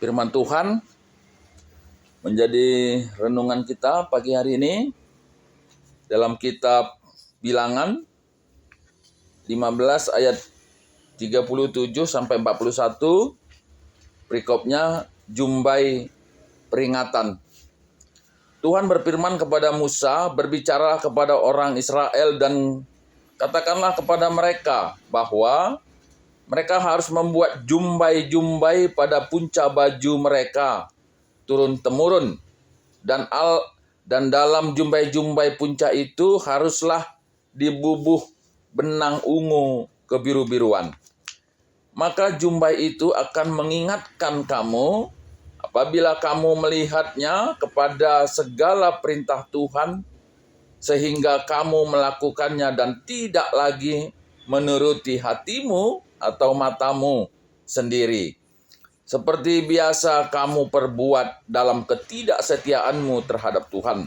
firman Tuhan menjadi renungan kita pagi hari ini dalam kitab Bilangan 15 ayat 37 sampai 41, perikopnya jumbai peringatan. Tuhan berfirman kepada Musa, berbicara kepada orang Israel dan katakanlah kepada mereka bahwa mereka harus membuat jumbai-jumbai pada punca baju mereka turun-temurun. Dan dalam jumbai-jumbai punca itu haruslah dibubuh benang ungu kebiru-biruan. Maka jumbai itu akan mengingatkan kamu apabila kamu melihatnya kepada segala perintah Tuhan, sehingga kamu melakukannya dan tidak lagi menuruti hatimu atau matamu sendiri, seperti biasa kamu perbuat dalam ketidaksetiaanmu terhadap Tuhan.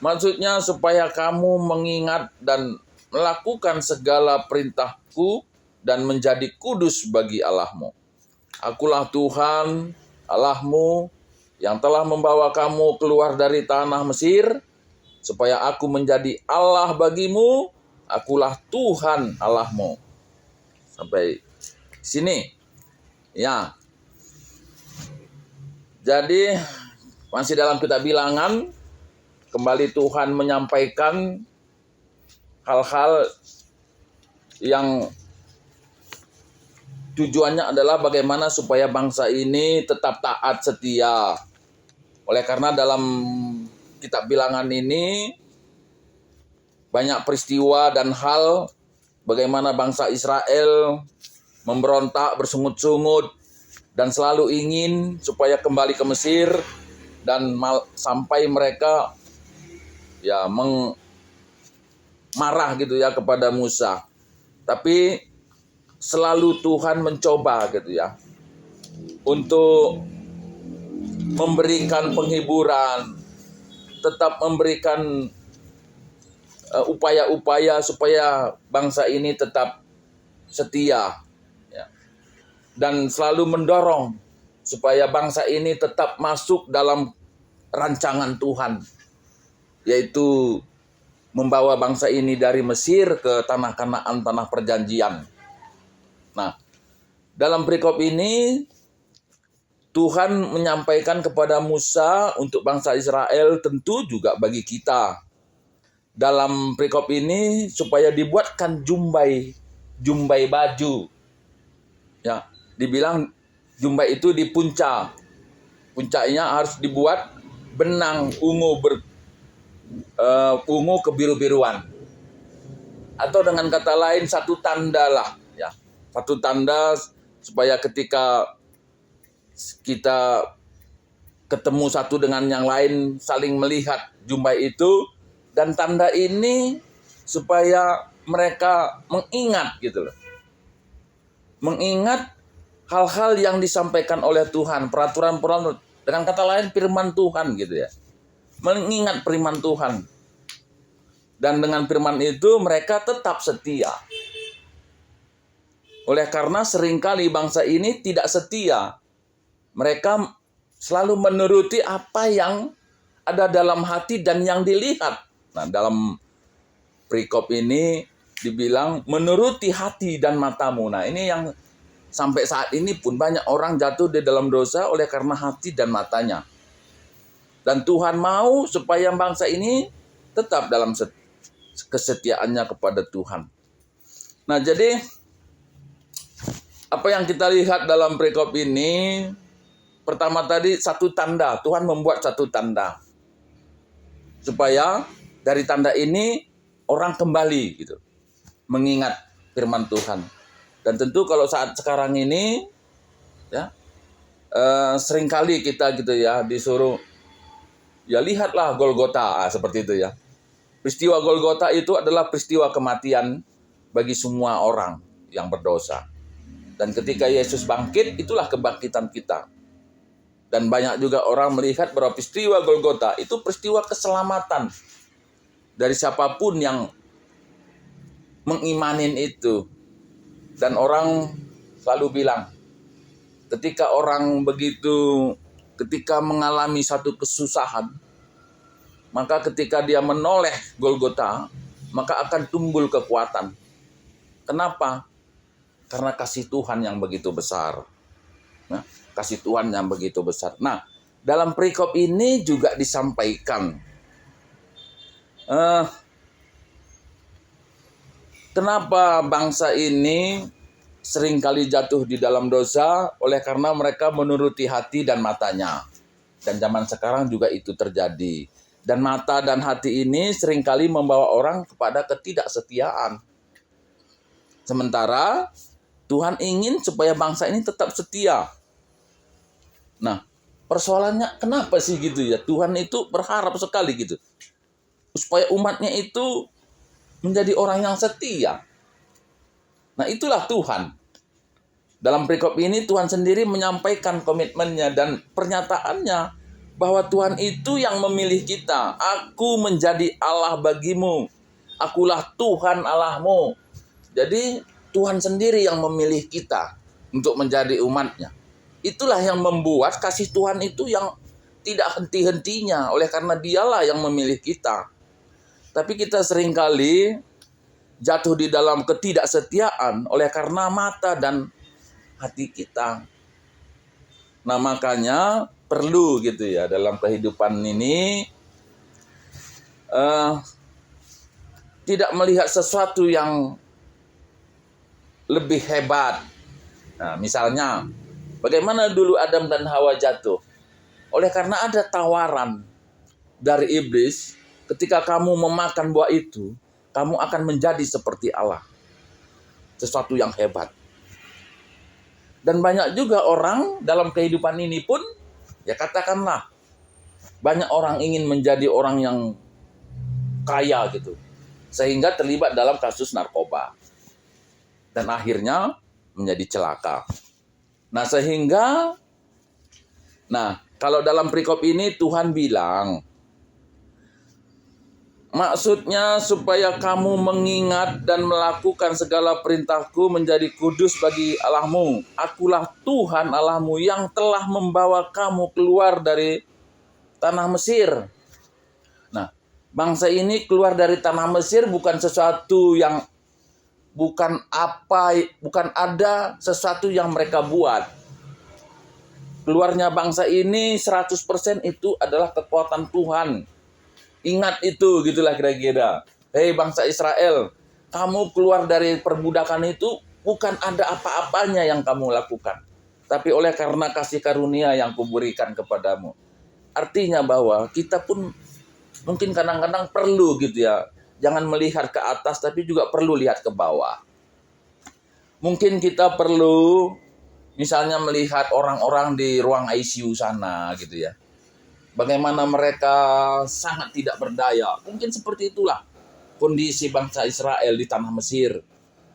Maksudnya supaya kamu mengingat dan melakukan segala perintahku dan menjadi kudus bagi Allahmu. Akulah Tuhan Allahmu yang telah membawa kamu keluar dari tanah Mesir, supaya aku menjadi Allah bagimu. Akulah Tuhan Allahmu. Sampai sini. Ya. Jadi masih dalam kitab Bilangan, kembali Tuhan menyampaikan hal-hal yang tujuannya adalah bagaimana supaya bangsa ini tetap taat setia. Oleh karena dalam kitab Bilangan ini banyak peristiwa dan hal bagaimana bangsa Israel memberontak, bersungut-sungut, dan selalu ingin supaya kembali ke Mesir, dan sampai mereka marah gitu ya kepada Musa. Tapi selalu Tuhan mencoba gitu ya untuk memberikan penghiburan, tetap memberikan upaya-upaya supaya bangsa ini tetap setia, ya. Dan selalu mendorong supaya bangsa ini tetap masuk dalam rancangan Tuhan, yaitu membawa bangsa ini dari Mesir ke tanah Kanaan, tanah perjanjian. Nah, dalam perikop ini Tuhan menyampaikan kepada Musa untuk bangsa Israel, tentu juga bagi kita. Dalam perikop ini supaya dibuatkan jumbai baju. Ya, dibilang jumbai itu di punca. Puncanya harus dibuat benang ungu ungu kebiru-biruan. Atau dengan kata lain satu tanda lah, ya. Satu tanda supaya ketika kita ketemu satu dengan yang lain saling melihat jumbai itu. Dan tanda ini supaya mereka mengingat gitu loh. Mengingat hal-hal yang disampaikan oleh Tuhan, peraturan-peraturan, dengan kata lain firman Tuhan gitu ya. Mengingat firman Tuhan. Dan dengan firman itu mereka tetap setia. Oleh karena seringkali bangsa ini tidak setia. Mereka selalu menuruti apa yang ada dalam hati dan yang dilihat. Nah, dalam perikop ini dibilang menuruti hati dan matamu. Nah, ini yang sampai saat ini pun banyak orang jatuh di dalam dosa oleh karena hati dan matanya. Dan Tuhan mau supaya bangsa ini tetap dalam kesetiaannya kepada Tuhan. Nah, jadi apa yang kita lihat dalam perikop ini, pertama tadi satu tanda, Tuhan membuat satu tanda. Supaya dari tanda ini orang kembali gitu, mengingat firman Tuhan. Dan tentu kalau saat sekarang ini ya seringkali kita gitu ya disuruh ya lihatlah Golgota, seperti itu ya. Peristiwa Golgota itu adalah peristiwa kematian bagi semua orang yang berdosa. Dan ketika Yesus bangkit, itulah kebangkitan kita. Dan banyak juga orang melihat bahwa peristiwa Golgota itu peristiwa keselamatan dari siapapun yang mengimanin itu. Dan orang selalu bilang, ketika ketika mengalami satu kesusahan, maka ketika dia menoleh Golgota, maka akan timbul kekuatan. Kenapa? Karena kasih Tuhan yang begitu besar. Nah, kasih Tuhan yang begitu besar. Nah, dalam perikop ini juga disampaikan, kenapa bangsa ini seringkali jatuh di dalam dosa oleh karena mereka menuruti hati dan matanya. Dan zaman sekarang juga itu terjadi. Dan mata dan hati ini seringkali membawa orang kepada ketidaksetiaan. Sementara Tuhan ingin supaya bangsa ini tetap setia. Nah, persoalannya kenapa sih gitu ya? Tuhan itu berharap sekali gitu, supaya umatnya itu menjadi orang yang setia. Nah, itulah Tuhan. Dalam perikop ini Tuhan sendiri menyampaikan komitmennya dan pernyataannya bahwa Tuhan itu yang memilih kita. Aku menjadi Allah bagimu. Akulah Tuhan Allahmu. Jadi Tuhan sendiri yang memilih kita untuk menjadi umatnya. Itulah yang membuat kasih Tuhan itu yang tidak henti-hentinya. Oleh karena dialah yang memilih kita. Tapi kita seringkali jatuh di dalam ketidaksetiaan oleh karena mata dan hati kita. Nah, makanya perlu gitu ya dalam kehidupan ini tidak melihat sesuatu yang lebih hebat. Nah, misalnya bagaimana dulu Adam dan Hawa jatuh? Oleh karena ada tawaran dari iblis, ketika kamu memakan buah itu, kamu akan menjadi seperti Allah. Sesuatu yang hebat. Dan banyak juga orang dalam kehidupan ini pun, ya katakanlah, banyak orang ingin menjadi orang yang kaya gitu. Sehingga terlibat dalam kasus narkoba. Dan akhirnya menjadi celaka. Nah, kalau dalam perikop ini Tuhan bilang, maksudnya supaya kamu mengingat dan melakukan segala perintahku menjadi kudus bagi Allahmu. Akulah Tuhan Allahmu yang telah membawa kamu keluar dari tanah Mesir. Nah, bangsa ini keluar dari tanah Mesir bukan sesuatu yang bukan ada sesuatu yang mereka buat. Keluarnya bangsa ini 100% itu adalah kekuatan Tuhan. Ingat itu, gitulah kira-kira. Hei bangsa Israel, kamu keluar dari perbudakan itu bukan ada apa-apanya yang kamu lakukan. Tapi oleh karena kasih karunia yang kuberikan kepadamu. Artinya bahwa kita pun mungkin kadang-kadang perlu gitu ya. Jangan melihat ke atas tapi juga perlu lihat ke bawah. Mungkin kita perlu misalnya melihat orang-orang di ruang ICU sana gitu ya. Bagaimana mereka sangat tidak berdaya. Mungkin seperti itulah kondisi bangsa Israel di tanah Mesir.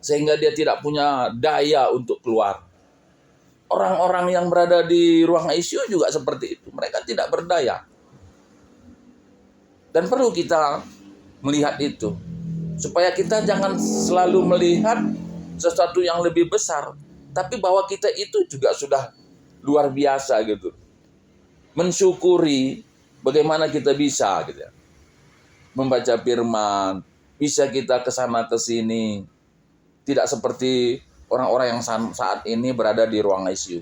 Sehingga dia tidak punya daya untuk keluar. Orang-orang yang berada di ruang ICU juga seperti itu. Mereka tidak berdaya. Dan perlu kita melihat itu. Supaya kita jangan selalu melihat sesuatu yang lebih besar. Tapi bahwa kita itu juga sudah luar biasa gitu. Mensyukuri bagaimana kita bisa gitu ya. Membaca firman, bisa kita kesana kesini. Tidak seperti orang-orang yang saat ini berada di ruang ICU.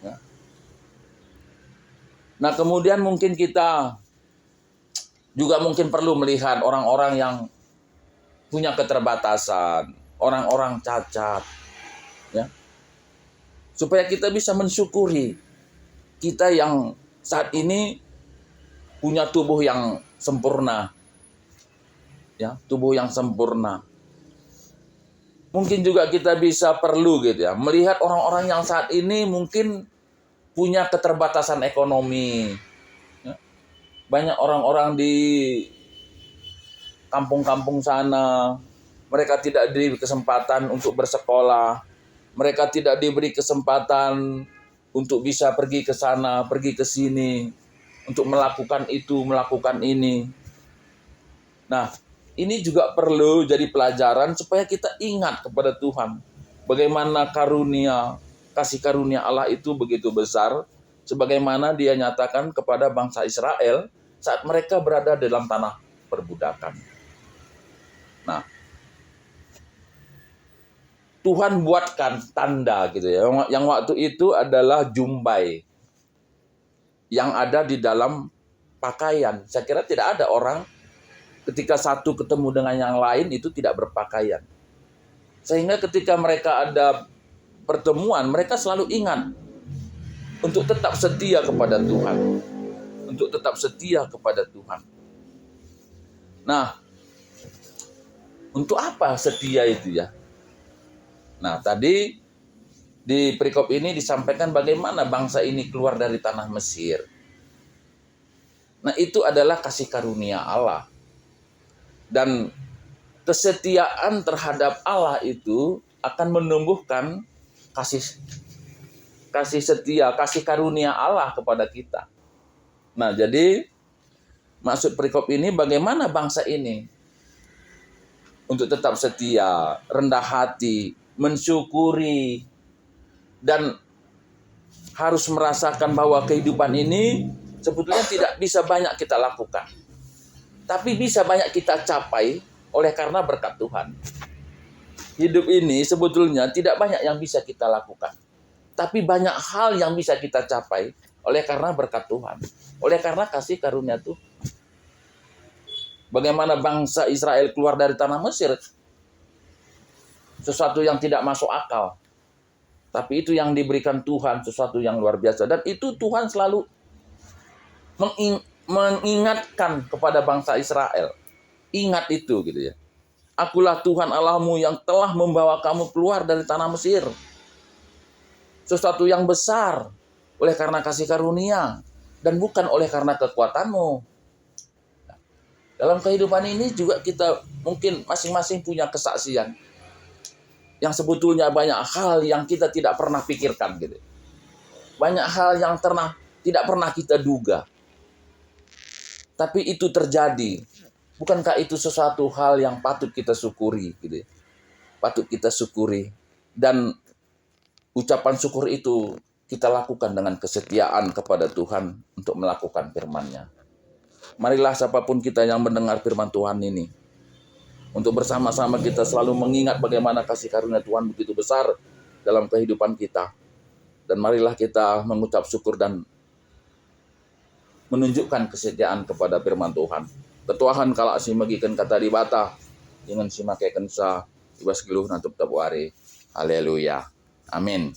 Ya. Nah, kemudian mungkin kita juga mungkin perlu melihat orang-orang yang punya keterbatasan, orang-orang cacat, ya, supaya kita bisa mensyukuri kita yang saat ini punya tubuh yang sempurna, ya, tubuh yang sempurna. Mungkin juga kita bisa perlu gitu ya melihat orang-orang yang saat ini mungkin punya keterbatasan ekonomi. Banyak orang-orang di kampung-kampung sana, mereka tidak diberi kesempatan untuk bersekolah, mereka tidak diberi kesempatan untuk bisa pergi ke sana, pergi ke sini, untuk melakukan itu, melakukan ini. Nah, ini juga perlu jadi pelajaran supaya kita ingat kepada Tuhan. Bagaimana karunia kasih karunia Allah itu begitu besar, sebagaimana Dia nyatakan kepada bangsa Israel saat mereka berada dalam tanah perbudakan. Nah, Tuhan buatkan tanda gitu ya. Yang waktu itu adalah jumbai yang ada di dalam pakaian. Saya kira tidak ada orang ketika satu ketemu dengan yang lain itu tidak berpakaian. Sehingga ketika mereka ada pertemuan, mereka selalu ingat untuk tetap setia kepada Tuhan. Untuk tetap setia kepada Tuhan. Nah, untuk apa setia itu ya? Nah, tadi di perikop ini disampaikan bagaimana bangsa ini keluar dari tanah Mesir. Nah, itu adalah kasih karunia Allah. Dan kesetiaan terhadap Allah itu akan menumbuhkan kasih setia, kasih karunia Allah kepada kita. Nah, jadi maksud perikop ini bagaimana bangsa ini untuk tetap setia, rendah hati, mensyukuri, dan harus merasakan bahwa kehidupan ini sebetulnya tidak bisa banyak kita lakukan. Tapi bisa banyak kita capai oleh karena berkat Tuhan. Hidup ini sebetulnya tidak banyak yang bisa kita lakukan. Tapi banyak hal yang bisa kita capai oleh karena berkat Tuhan. Oleh karena kasih karunia Tuhan. Bagaimana bangsa Israel keluar dari tanah Mesir? Sesuatu yang tidak masuk akal. Tapi itu yang diberikan Tuhan, sesuatu yang luar biasa. Dan itu Tuhan selalu mengingatkan kepada bangsa Israel. Ingat itu gitu ya. Akulah Tuhan Allahmu yang telah membawa kamu keluar dari tanah Mesir. Sesuatu yang besar oleh karena kasih karunia dan bukan oleh karena kekuatanmu. Dalam kehidupan ini juga kita mungkin masing-masing punya kesaksian yang sebetulnya banyak hal yang kita tidak pernah pikirkan gitu. Banyak hal yang tidak pernah kita duga. Tapi itu terjadi. Bukankah itu sesuatu hal yang patut kita syukuri gitu. Patut kita syukuri, dan ucapan syukur itu kita lakukan dengan kesetiaan kepada Tuhan untuk melakukan firman-Nya. Marilah siapapun kita yang mendengar firman Tuhan ini, untuk bersama-sama kita selalu mengingat bagaimana kasih karunia Tuhan begitu besar dalam kehidupan kita. Dan marilah kita mengucap syukur dan menunjukkan kesetiaan kepada firman Tuhan. Ketuahan kalau si magikan kata di bata, dengan si makaikan sa, ibas geluh nantup tabuari. Haleluya. Amin.